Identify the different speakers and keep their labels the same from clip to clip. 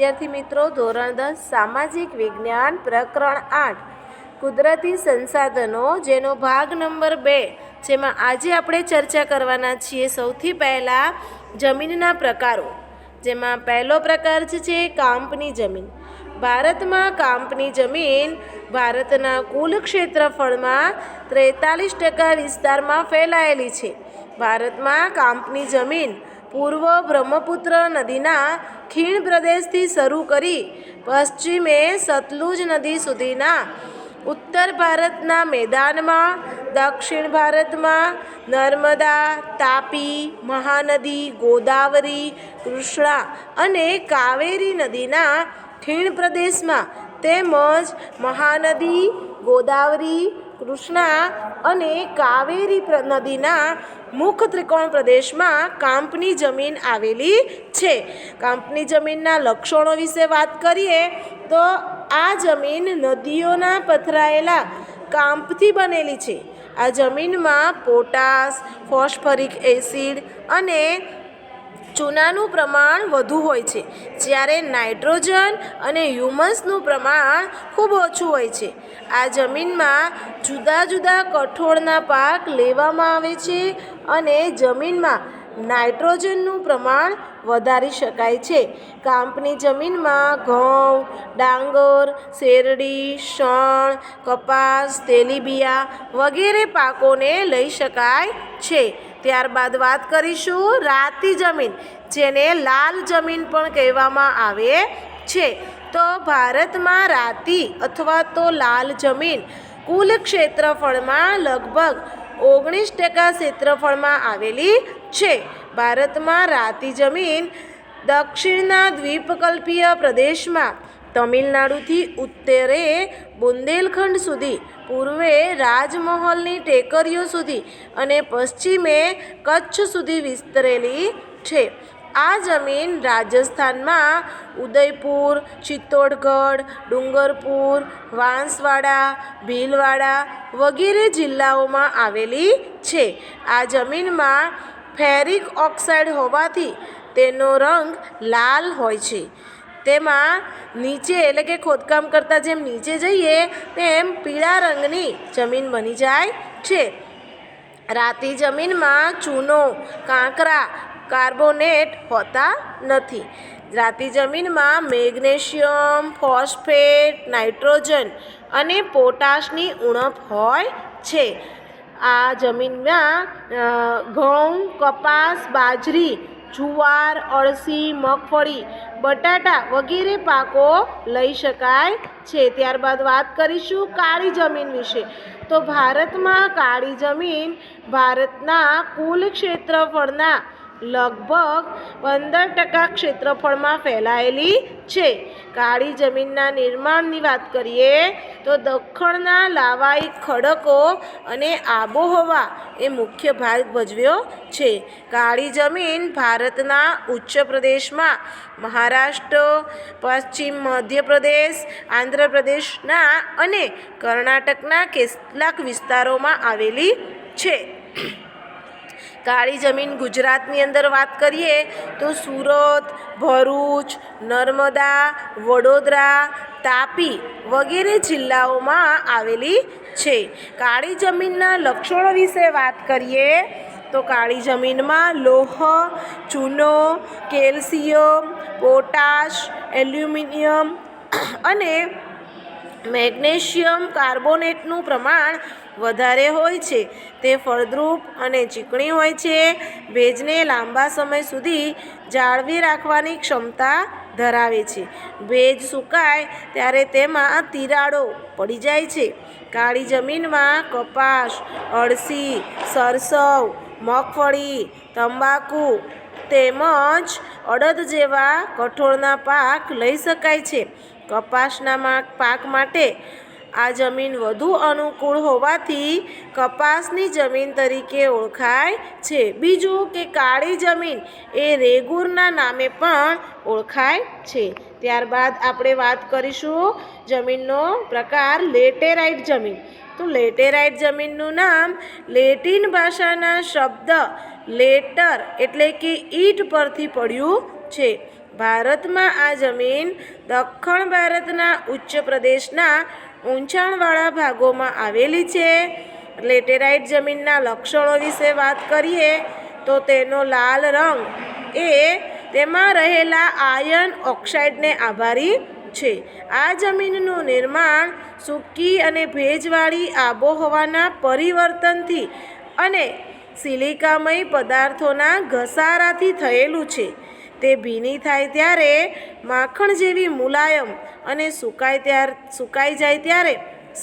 Speaker 1: વિદ્યાર્થી મિત્રો, ધોરણ 10 સામાજિક વિજ્ઞાન પ્રકરણ 8 કુદરતી સંસાધનો, જેનો ભાગ નંબર 2, જેમાં આજે આપણે ચર્ચા કરવાના છીએ. સૌથી પહેલાં જમીનના પ્રકારો, જેમાં પહેલો પ્રકાર છે કાંપની જમીન. ભારતમાં કાંપની જમીન ભારતના કુલ ક્ષેત્રફળમાં 43% વિસ્તારમાં ફેલાયેલી છે. ભારતમાં કાંપની જમીન પૂર્વ બ્રહ્મપુત્ર નદીના ખીણ પ્રદેશથી શરૂ કરી પશ્ચિમે સતલુજ નદી સુધીના ઉત્તર ભારતના મેદાનમાં, દક્ષિણ ભારતમાં નર્મદા, તાપી, મહાનદી, ગોદાવરી, કૃષ્ણા અને કાવેરી નદીના ખીણ પ્રદેશમાં તેમજ મહાનદી, ગોદાવરી, કૃષ્ણા અને કાવેરી નદીના મુખ ત્રિકોણ પ્રદેશમાં કાંપની જમીન આવેલી છે. કાંપની જમીનના લક્ષણો વિશે વાત કરીએ તો આ જમીન નદીઓના પથરાયેલા કાંપથી બનેલી છે. આ જમીનમાં પોટાશ, ફોસ્ફરિક એસિડ અને ચૂનાનું પ્રમાણ વધુ હોય છે, જ્યારે નાઇટ્રોજન અને હ્યુમસનું પ્રમાણ ખૂબ ઓછું હોય છે. આ જમીનમાં જુદા જુદા કઠોળના પાક લેવામાં આવે છે અને જમીનમાં નાઇટ્રોજનનું પ્રમાણ વધારી શકાય છે. કાંપની જમીનમાં ઘઉં, ડાંગર, શેરડી, શણ, કપાસ, તેલીબિયાં વગેરે પાકોને લઈ શકાય છે. ત્યારબાદ વાત કરીશું રાતી જમીન, જેને લાલ જમીન પણ કહેવામાં આવે છે. તો ભારતમાં રાતી અથવા તો લાલ જમીન કુલ ક્ષેત્રફળમાં લગભગ 19% ક્ષેત્રફળમાં આવેલી છે. ભારતમાં રાતી જમીન દક્ષિણના દ્વીપકલ્પીય પ્રદેશમાં તમિલનાડુથી ઉત્તરે બુંદેલખંડ સુધી, પૂર્વે રાજમહલની ટેકરીઓ સુધી અને પશ્ચિમે કચ્છ સુધી વિસ્તરેલી છે. આ જમીન રાજસ્થાનમાં ઉદયપુર, ચિત્તોડગઢ, ડુંગરપુર, વાંસવાડા, ભીલવાડા વગેરે જિલ્લાઓમાં આવેલી છે. આ જમીનમાં ફેરિક ઓક્સાઇડ હોવાથી તેનો રંગ લાલ હોય છે. તેમાં નીચે એટલે કે ખોદકામ કરતાં જેમ નીચે જઈએ તેમ પીળા રંગની જમીન બની જાય છે. રાતી જમીનમાં ચૂનો, કાંકરા, કાર્બોનેટ હોતા નથી. રાતી જમીનમાં મેગ્નેશિયમ, ફોસ્ફેટ, નાઇટ્રોજન અને પોટાશની ઉણપ હોય છે. આ જમીનમાં ઘઉં, કપાસ, બાજરી, જુવાર, અળસી, મગફળી, બટાટા વગેરે પાકો લઈ શકાય છે. ત્યારબાદ વાત કરીશું કાળી જમીન વિશે. તો ભારતમાં કાળી જમીન ભારતના કુલ ક્ષેત્રફળના લગભગ 15% ક્ષેત્રફળમાં ફેલાયેલી છે. કાળી જમીનના નિર્માણની વાત કરીએ તો દખ્ખણના લાવાઈ ખડકો અને આબોહવા એ મુખ્ય ભાગ ભજવ્યો છે. કાળી જમીન ભારતના ઉચ્ચ પ્રદેશમાં, મહારાષ્ટ્ર, પશ્ચિમ મધ્યપ્રદેશ, આંધ્રપ્રદેશના અને કર્ણાટકના કેટલાક વિસ્તારોમાં આવેલી છે. કાળી જમીન ગુજરાતની અંદર વાત કરીએ તો સુરત, ભરૂચ, નર્મદા, વડોદરા, તાપી વગેરે જિલ્લાઓમાં આવેલી છે. કાળી જમીનના લક્ષણો વિશે વાત કરીએ તો કાળી જમીનમાં લોહ, ચૂનો, કેલ્શિયમ, પોટાશ, એલ્યુમિનિયમ અને મેગ્નેશિયમ કાર્બોનેટનું પ્રમાણ વધારે હોય છે. તે ફળદ્રુપ અને ચીકણી હોય છે. ભેજને લાંબા સમય સુધી જાળવી રાખવાની ક્ષમતા ધરાવે છે. ભેજ સુકાય ત્યારે તેમાં તિરાડો પડી જાય છે. કાળી જમીનમાં કપાસ, અળસી, સરસવ, મગફળી, તંબાકુ તેમજ અડદ જેવા કઠોળના પાક લઈ શકાય છે. કપાસના પાક માટે આ જમીન વધુ અનુકૂળ હોવાથી કપાસની જમીન તરીકે ઓળખાય છે. બીજું કે કાળી જમીન એ રેગુરના નામે પણ ઓળખાય છે. ત્યારબાદ આપણે વાત કરીશું જમીનનો પ્રકાર લેટેરાઇટ જમીન. તો લેટેરાઇટ જમીનનું નામ લેટિન ભાષાના શબ્દ લેટર એટલે કે ઈંટ પરથી પડ્યું છે. ભારતમાં આ જમીન દક્ષિણ ભારતના ઉચ્ચ પ્રદેશના ઊંચાણવાળા ભાગોમાં આવેલી છે. લેટેરાઇટ જમીનના લક્ષણો વિશે વાત કરીએ તો તેનો લાલ રંગ એ તેમાં રહેલા આયર્ન ઓક્સાઇડને આભારી છે. આ જમીનનું નિર્માણ સૂકી અને ભેજવાળી આબોહવાના પરિવર્તનથી અને સિલિકામય પદાર્થોના ઘસારાથી થયેલું છે. તે ભીની થાય ત્યારે માખણ જેવી મુલાયમ અને સુકાઈ જાય ત્યારે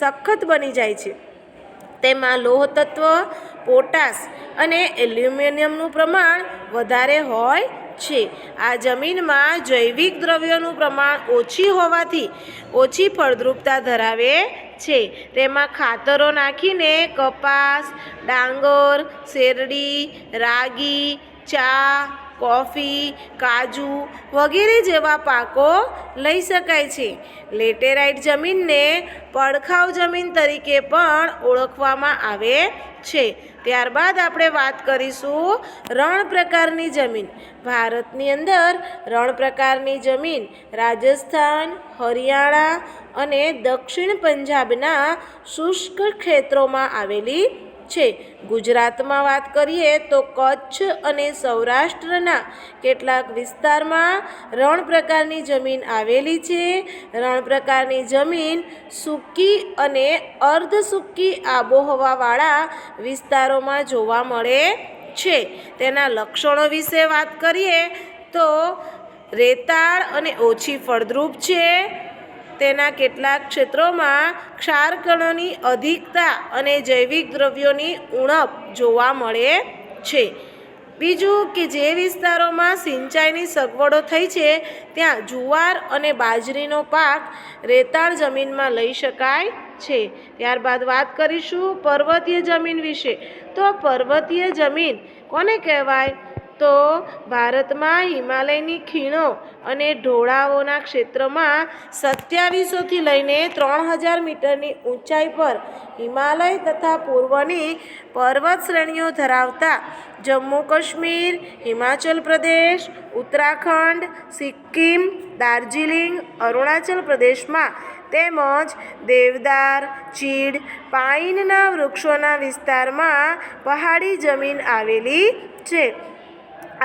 Speaker 1: સખત બની જાય છે. તેમાં લોહ તત્વ, પોટાશ અને એલ્યુમિનિયમનું પ્રમાણ વધારે હોય છે. આ જમીનમાં જૈવિક દ્રવ્યોનું પ્રમાણ ઓછી હોવાથી ઓછી ફળદ્રુપતા ધરાવે છે. તેમાં ખાતરો નાખીને કપાસ, ડાંગર, શેરડી, રાગી, ચા, કોફી, કાજુ વગેરે જેવા પાકો લઈ શકાય છે. લેટેરાઇટ જમીનને પડખાઉ જમીન તરીકે પણ ઓળખવામાં આવે છે. ત્યારબાદ આપણે વાત કરીશું રણ પ્રકારની જમીન. ભારતની અંદર રણ પ્રકારની જમીન રાજસ્થાન, હરિયાણા અને દક્ષિણ પંજાબના શુષ્ક ક્ષેત્રોમાં આવેલી છે. ગુજરાતમાં વાત કરીએ તો કચ્છ અને સૌરાષ્ટ્રના કેટલાક વિસ્તારમાં રણ પ્રકારની જમીન આવેલી છે. રણ પ્રકારની જમીન સૂકી અને અર્ધ સૂકી આબોહવાવાળા વિસ્તારોમાં જોવા મળે છે. તેના લક્ષણો વિશે વાત કરીએ તો રેતાળ અને ઓછી ફળદ્રુપ છે. તેના કેટલાક ક્ષેત્રોમાં ક્ષારકણોની અધિકતા અને જૈવિક દ્રવ્યોની ઉણપ જોવા મળે છે. બીજું કે જે વિસ્તારોમાં સિંચાઈની સગવડો થઈ છે ત્યાં જુવાર અને બાજરીનો પાક રેતાળ જમીનમાં લઈ શકાય છે. ત્યારબાદ વાત કરીશું પર્વતીય જમીન વિશે. તો પર્વતીય જમીન કોને કહેવાય? તો ભારતમાં હિમાલયની ખીણો અને ઢોળાવોના ક્ષેત્રમાં 2700થી લઈને 3000 મીટરની ઊંચાઈ પર હિમાલય તથા પૂર્વની પર્વત શ્રેણીઓ ધરાવતા જમ્મુ કાશ્મીર, હિમાચલ પ્રદેશ, ઉત્તરાખંડ, સિક્કિમ, દાર્જિલિંગ, અરુણાચલ પ્રદેશમાં તેમજ દેવદાર, ચીડ, પાઇનના વૃક્ષોના વિસ્તારમાં પહાડી જમીન આવેલી છે.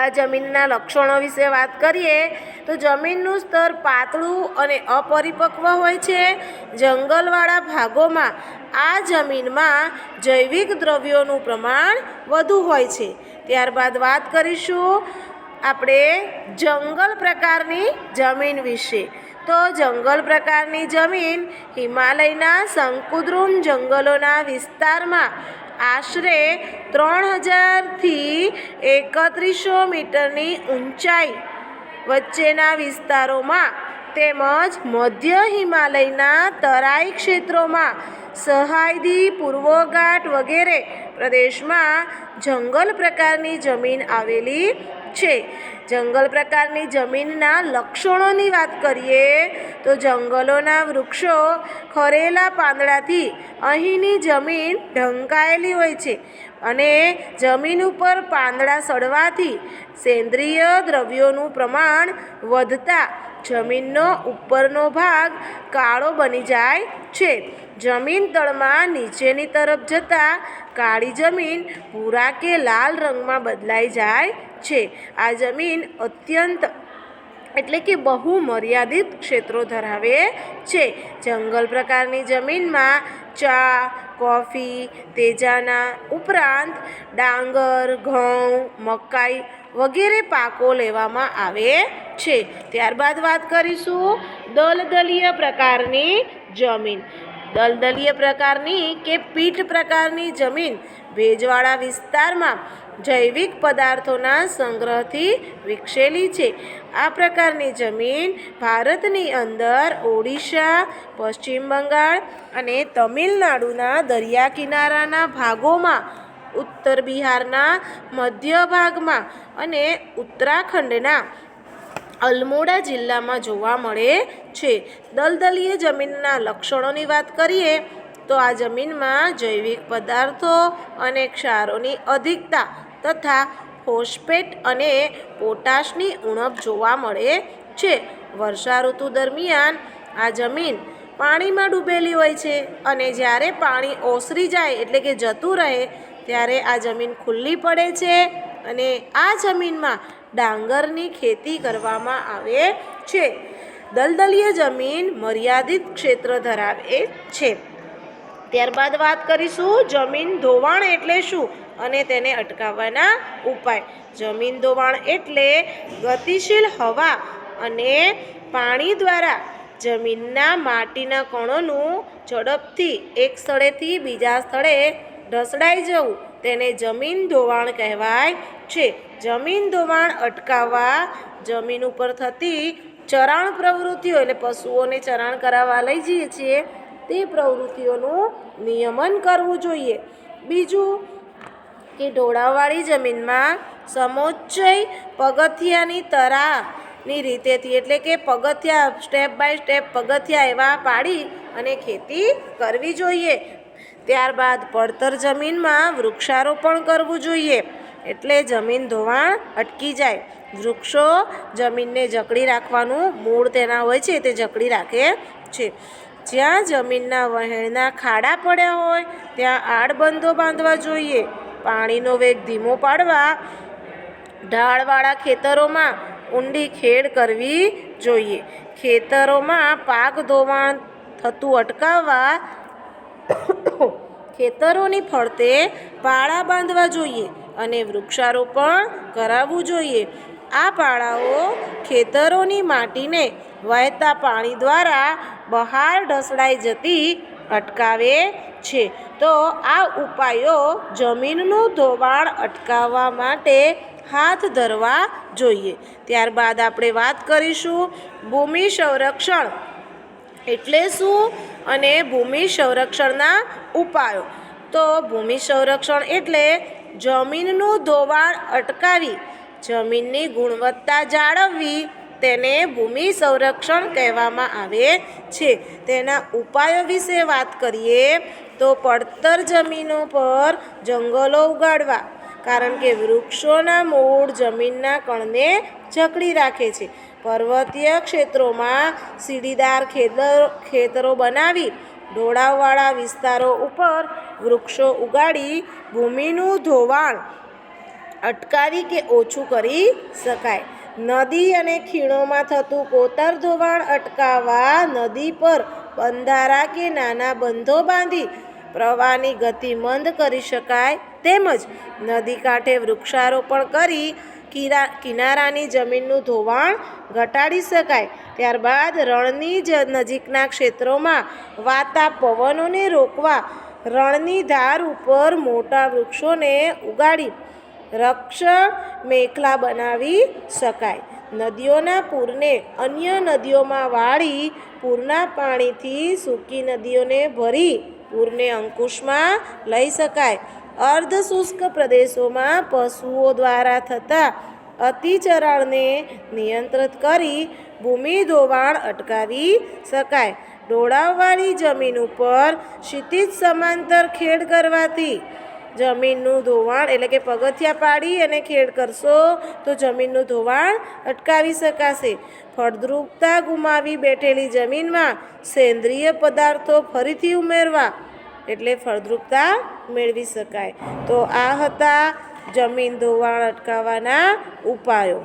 Speaker 1: આ જમીનના લક્ષણો વિશે વાત કરીએ તો જમીનનું સ્તર પાતળું અને અપરિપક્વ હોય છે. જંગલવાળા ભાગોમાં આ જમીનમાં જૈવિક દ્રવ્યોનું પ્રમાણ વધુ હોય છે. ત્યારબાદ વાત કરીશું આપણે જંગલ પ્રકારની જમીન વિશે. તો જંગલ પ્રકારની જમીન હિમાલયના શંકુદ્રુમ જંગલોના વિસ્તારમાં આશરે 3000થી 3100 મીટરની ઊંચાઈ વચ્ચેના વિસ્તારોમાં તેમજ મધ્ય હિમાલયના તરાઈ ક્ષેત્રોમાં સહ્યાદ્રી, પૂર્વઘાટ વગેરે પ્રદેશમાં જંગલ પ્રકારની જમીન આવેલી છે. જંગલ પ્રકારની જમીનના લક્ષણોની વાત કરીએ તો જંગલોના વૃક્ષો ખરેલા પાંદડાથી અહીંની જમીન ઢંકાયેલી હોય છે અને જમીન ઉપર પાંદડા સડવાથી સેન્દ્રિય દ્રવ્યોનું પ્રમાણ વધતા જમીનનો ઉપરનો ભાગ કાળો બની જાય છે. જમીન તળમાં નીચેની તરફ જતાં કાળી જમીન ભૂરા કે લાલ રંગમાં બદલાઈ જાય છે. આ જમીન અત્યંત એટલે કે બહુ મર્યાદિત ક્ષેત્રો ધરાવે છે. જંગલ પ્રકારની જમીનમાં ચા, કોફી, તેજાના ઉપરાંત ડાંગર, ઘઉં, મકાઈ વગેરે પાકો લેવામાં આવે છે. ત્યારબાદ વાત કરીશું દલદલીય પ્રકારની જમીન. દલદલીય પ્રકારની કે પીઠ પ્રકારની જમીન ભેજવાળા વિસ્તારમાં જૈવિક પદાર્થોના સંગ્રહથી વિકસેલી છે. આ પ્રકારની જમીન ભારતની અંદર ઓડિશા, પશ્ચિમ બંગાળ અને તમિલનાડુના દરિયા કિનારાના ભાગોમાં, ઉત્તર બિહારના મધ્ય ભાગમાં અને ઉત્તરાખંડના અલમોડા જિલ્લામાં જોવા મળે છે. દલદલીય જમીનના લક્ષણોની વાત કરીએ તો આ જમીનમાં જૈવિક પદાર્થો અને ક્ષારોની અધિકતા તથા ફોસ્ફેટ અને પોટાશની ઉણપ જોવા મળે છે. વર્ષા ઋતુ દરમિયાન આ જમીન પાણીમાં ડૂબેલી હોય છે અને જ્યારે પાણી ઓસરી જાય એટલે કે જતું રહે ત્યારે આ જમીન ખુલ્લી પડે છે અને આ જમીનમાં ડાંગરની ખેતી કરવામાં આવે છે. દલદલીય જમીન મર્યાદિત ક્ષેત્ર ધરાવે છે. ત્યારબાદ વાત કરીશું જમીન ધોવાણ એટલે શું અને તેને અટકાવવાના ઉપાય. જમીન ધોવાણ એટલે ગતિશીલ હવા અને પાણી દ્વારા જમીનના માટીના કણોનું ઝડપથી એક સ્થળેથી બીજા સ્થળે ઢસડાઈ જવું તેને જમીન ધોવાણ કહેવાય છે. જમીન ધોવાણ અટકાવવા જમીન ઉપર થતી ચરાણ પ્રવૃત્તિઓ એટલે પશુઓને ચરાણ કરાવવા લઈ જઈએ છીએ તે પ્રવૃત્તિઓનું નિયમન કરવું જોઈએ. બીજું કે ઢોળાવવાળી જમીનમાં સમોચ્ચય પગથિયાની તરાની રીતેથી એટલે કે પગથિયા સ્ટેપ બાય સ્ટેપ પગથિયા એવા પાડી અને ખેતી કરવી જોઈએ. ત્યારબાદ પડતર જમીનમાં વૃક્ષારોપણ કરવું જોઈએ એટલે જમીન ધોવાણ અટકી જાય. વૃક્ષો જમીનને જકડી રાખવાનું મૂળ તેના હોય છે તે જકડી રાખે છે. જ્યાં જમીનના વહેણના ખાડા પડ્યા હોય ત્યાં આડબંધો બાંધવા જોઈએ. પાણીનો વેગ ધીમો પાડવા ઢાળવાળા ખેતરોમાં ઊંડી ખેડ કરવી જોઈએ. ખેતરોમાં પાક ધોવાણ થતું અટકાવવા ખેતરોની ફરતે પાળા બાંધવા જોઈએ અને વૃક્ષારોપણ કરાવવું જોઈએ. આ પાળાઓ ખેતરોની માટીને વહેતા પાણી દ્વારા બહાર ઢસડાઈ જતી અટકાવે છે. તો આ ઉપાયો જમીનનું ધોવાણ અટકાવવા માટે હાથ ધરવા જોઈએ. ત્યારબાદ આપણે વાત કરીશું ભૂમિ સંરક્ષણ એટલે શું અને ભૂમિ સંરક્ષણના ઉપાયો. તો ભૂમિ સંરક્ષણ એટલે જમીનનું ધોવાણ અટકાવી જમીનની ગુણવત્તા જાળવવી તેને ભૂમિ સંરક્ષણ કહેવામાં આવે છે. તેના ઉપાયો વિશે વાત કરીએ તો પડતર જમીનો પર જંગલો ઉગાડવા કારણ કે વૃક્ષોના મૂળ જમીનના કણને જકડી રાખે છે. પર્વતીય ક્ષેત્રોમાં સીડીદાર ખેતરો બનાવી ઢોળાવવાળા વિસ્તારો ઉપર વૃક્ષો ઉગાડી ભૂમિનું ધોવાણ અટકાવી કે ઓછું કરી શકાય. નદી અને ખીણોમાં થતું કોતર ધોવાણ અટકાવવા નદી પર બંધારા કે નાના બંધો બાંધી પ્રવાહની ગતિ મંદ કરી શકાય. તેમજ નદી કાંઠે વૃક્ષારોપણ કરી કિનારાની જમીનનું ધોવાણ ઘટાડી શકાય. ત્યારબાદ રણની નજીકના ક્ષેત્રોમાં વાતા પવનોને રોકવા રણની ધાર ઉપર મોટા વૃક્ષોને ઉગાડી રક્ષણ મેખલા બનાવી શકાય. નદીઓના પૂરને અન્ય નદીઓમાં વાળી પૂરના પાણીથી સૂકી નદીઓને ભરી પૂરને અંકુશમાં લઈ શકાય. અર્ધ શુષ્ક પ્રદેશોમાં પશુઓ દ્વારા થતા અતિચરણને નિયંત્રિત કરી ભૂમિ ધોવાણ અટકાવી શકાય. ઢોળાવવાળી જમીન ઉપર ક્ષિતિજ સમાંતર ખેડ કરવાથી જમીનનું ધોવાણ એટલે કે પગથિયા પાડી અને ખેડ કરશો તો જમીનનું ધોવાણ અટકાવી શકાશે. ફળદ્રુપતા ગુમાવી બેઠેલી જમીનમાં સેન્દ્રિય પદાર્થો ફરીથી ઉમેરવા એટલે ફળદ્રુપતા મેળવી શકાય. તો આ હતા જમીન ધોવાણ અટકાવવાના ઉપાયો.